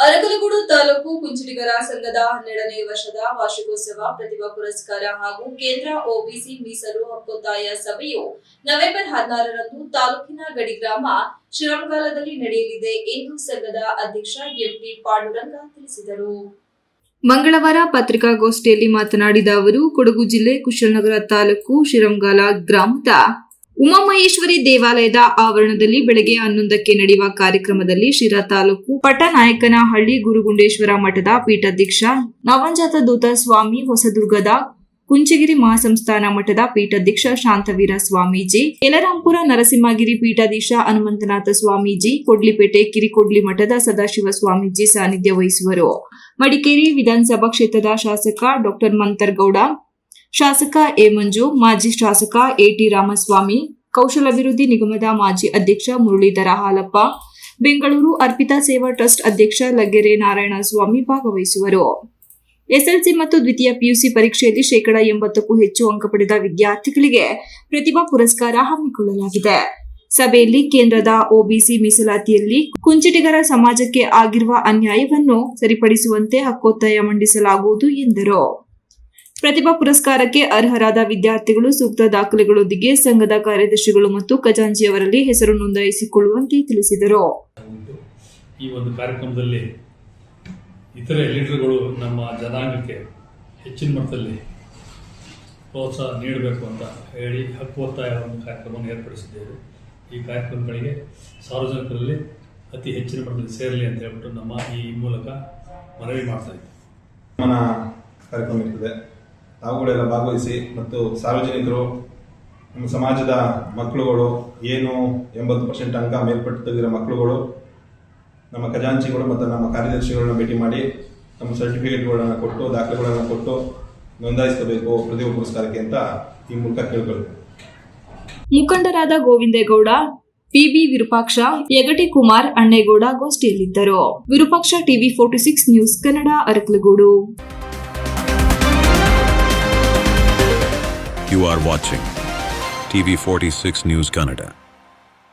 ಅರಕಲಗೂಡು ತಾಲೂಕು ಕುಂಚಿಟಿಗರ ಸಂಘದ 12ನೇ ವರ್ಷದ ವಾರ್ಷಿಕೋತ್ಸವ ಪ್ರತಿಭಾ ಪುರಸ್ಕಾರ ಹಾಗೂ ಕೇಂದ್ರ ಒಬಿಸಿ ಮೀಸಲು ಹಕ್ಕೊತ್ತಾಯ ಸಭೆಯು ನವೆಂಬರ್ 16ರಂದು ತಾಲೂಕಿನ ಗಡಿಗ್ರಾಮ ಶ್ರೀರಂಗಾಲದಲ್ಲಿ ನಡೆಯಲಿದೆ ಎಂದು ಸಂಘದ ಅಧ್ಯಕ್ಷ ಎಂಪಿ ಪಾಂಡುರಂಗ ತಿಳಿಸಿದರು. ಮಂಗಳವಾರ ಪತ್ರಿಕಾಗೋಷ್ಠಿಯಲ್ಲಿ ಮಾತನಾಡಿದ ಅವರು, ಕೊಡಗು ಜಿಲ್ಲೆ ಕುಶಾಲನಗರ ತಾಲೂಕು ಶ್ರೀರಂಗಾಲ ಗ್ರಾಮದ ಉಮಾಮಹೇಶ್ವರಿ ದೇವಾಲಯದ ಆವರಣದಲ್ಲಿ ಬೆಳಗ್ಗೆ 11ಕ್ಕೆ ನಡೆಯುವ ಕಾರ್ಯಕ್ರಮದಲ್ಲಿ ಶಿರಾ ತಾಲೂಕು ಪಟ್ಟನಾಯಕನಹಳ್ಳಿ ಗುರುಗುಂಡೇಶ್ವರ ಮಠದ ಪೀಠಾಧ್ಯಕ್ಷ ನವಂಜಾತ ದೂತ ಸ್ವಾಮಿ, ಹೊಸದುರ್ಗದ ಕುಂಚಗಿರಿ ಮಹಾಸಂಸ್ಥಾನ ಮಠದ ಪೀಠಾಧ್ಯಕ್ಷ ಶಾಂತವೀರ ಸ್ವಾಮೀಜಿ, ಯಲರಾಂಪುರ ನರಸಿಂಹಗಿರಿ ಪೀಠಾಧೀಶ ಹನುಮಂತನಾಥ ಸ್ವಾಮೀಜಿ, ಕೊಡ್ಲಿಪೇಟೆ ಕಿರಿಕೊಡ್ಲಿ ಮಠದ ಸದಾಶಿವ ಸ್ವಾಮೀಜಿ ಸಾನ್ನಿಧ್ಯ ವಹಿಸುವರು. ಮಡಿಕೇರಿ ವಿಧಾನಸಭಾ ಕ್ಷೇತ್ರದ ಶಾಸಕ ಡಾ ಮಂತರ್ಗೌಡ, ಶಾಸಕ ಎ ಮಂಜು, ಮಾಜಿ ಶಾಸಕ ಎಟಿ ರಾಮಸ್ವಾಮಿ, ಕೌಶಲಾಭಿವೃದ್ಧಿ ನಿಗಮದ ಮಾಜಿ ಅಧ್ಯಕ್ಷ ಮುರಳೀಧರ ಹಾಲಪ್ಪ, ಬೆಂಗಳೂರು ಅರ್ಪಿತಾ ಸೇವಾ ಟ್ರಸ್ಟ್ ಅಧ್ಯಕ್ಷ ಲಗ್ಗೆರೆ ನಾರಾಯಣಸ್ವಾಮಿ ಭಾಗವಹಿಸುವರು. ಎಸ್ಎಲ್ಸಿ ಮತ್ತು ದ್ವಿತೀಯ ಪಿಯುಸಿ ಪರೀಕ್ಷೆಯಲ್ಲಿ 80%ಕ್ಕೂ ಹೆಚ್ಚು ಅಂಕ ಪಡೆದ ವಿದ್ಯಾರ್ಥಿಗಳಿಗೆ ಪ್ರತಿಭಾ ಪುರಸ್ಕಾರ ಹಮ್ಮಿಕೊಳ್ಳಲಾಗಿದೆ. ಸಭೆಯಲ್ಲಿ ಕೇಂದ್ರದ ಒಬಿಸಿ ಮೀಸಲಾತಿಯಲ್ಲಿ ಕುಂಚಿಟಿಗರ ಸಮಾಜಕ್ಕೆ ಆಗಿರುವ ಅನ್ಯಾಯವನ್ನು ಸರಿಪಡಿಸುವಂತೆ ಹಕ್ಕೊತ್ತಾಯ ಮಂಡಿಸಲಾಗುವುದು ಎಂದರು. ಪ್ರತಿಭಾ ಪುರಸ್ಕಾರಕ್ಕೆ ಅರ್ಹರಾದ ವಿದ್ಯಾರ್ಥಿಗಳು ಸೂಕ್ತ ದಾಖಲೆಗಳೊಂದಿಗೆ ಸಂಘದ ಕಾರ್ಯದರ್ಶಿಗಳು ಮತ್ತು ಖಜಾಂಚಿಯವರಲ್ಲಿ ಹೆಸರು ನೋಂದಾಯಿಸಿಕೊಳ್ಳುವಂತೆ ತಿಳಿಸಿದರು. ಈ ಒಂದು ಕಾರ್ಯಕ್ರಮದಲ್ಲಿ ಇತರೆ ಲೀಡರ್ಗಳು ನಮ್ಮ ಜನಾಂಗಕ್ಕೆ ಹೆಚ್ಚಿನ ಮಟ್ಟದಲ್ಲಿ ಪ್ರೋತ್ಸಾಹ ನೀಡಬೇಕು ಅಂತ ಹೇಳಿ ಹಕ್ಕೊತ್ತಾಯ ಒಂದು ಕಾರ್ಯಕ್ರಮವನ್ನು ಏರ್ಪಡಿಸಿದ್ದೇವೆ. ಈ ಕಾರ್ಯಕ್ರಮಗಳಿಗೆ ಸಾರ್ವಜನಿಕರಲ್ಲಿ ಅತಿ ಹೆಚ್ಚಿನ ಮಟ್ಟದಲ್ಲಿ ಸೇರಲಿ ಅಂತ ಹೇಳ್ಬಿಟ್ಟು ನಮ್ಮ ಈ ಮೂಲಕ ಮನವಿ ಮಾಡ್ತಾ ಇದ್ದೀವಿ. ಕಾರ್ಯಕ್ರಮ ಇರ್ತದೆ, ನಾವುಗಳೆಲ್ಲ ಭಾಗವಹಿಸಿ ಮತ್ತು ಸಾರ್ವಜನಿಕರು ನಮ್ಮ ಸಮಾಜದ ಮಕ್ಕಳುಗಳು ಏನು 80% ಅಂಕ ಮೇಲ್ಪಟ್ಟು ತೆಗೆದಿರೋ ಮಕ್ಕಳುಗಳು ನಮ್ಮ ಖಜಾಂಚಿಗಳು ಮತ್ತು ನಮ್ಮ ಕಾರ್ಯದರ್ಶಿಗಳನ್ನ ಭೇಟಿ ಮಾಡಿ ನಮ್ಮ ಸರ್ಟಿಫಿಕೇಟ್ಗಳನ್ನು ಕೊಟ್ಟು ದಾಖಲೆಗಳನ್ನು ಕೊಟ್ಟು ನೋಂದಾಯಿಸಬೇಕು ಪ್ರತಿಭಾ ಪುರಸ್ಕಾರಕ್ಕೆ ಅಂತ ಈ ಮೂಲಕ ಕೇಳ್ಕೊಳ್ತೀವಿ. ಮುಖಂಡರಾದ ಗೋವಿಂದೇಗೌಡ, ಪಿಬಿ ವಿರೂಪಾಕ್ಷ, ಯಗಟಿ ಕುಮಾರ್, ಅಣ್ಣೇಗೌಡ ಗೋಷ್ಠಿಯಲ್ಲಿದ್ದರು. Virupaksha, TV 46 news Kannada, Arakalagudu. You are watching TV 46 News Kannada.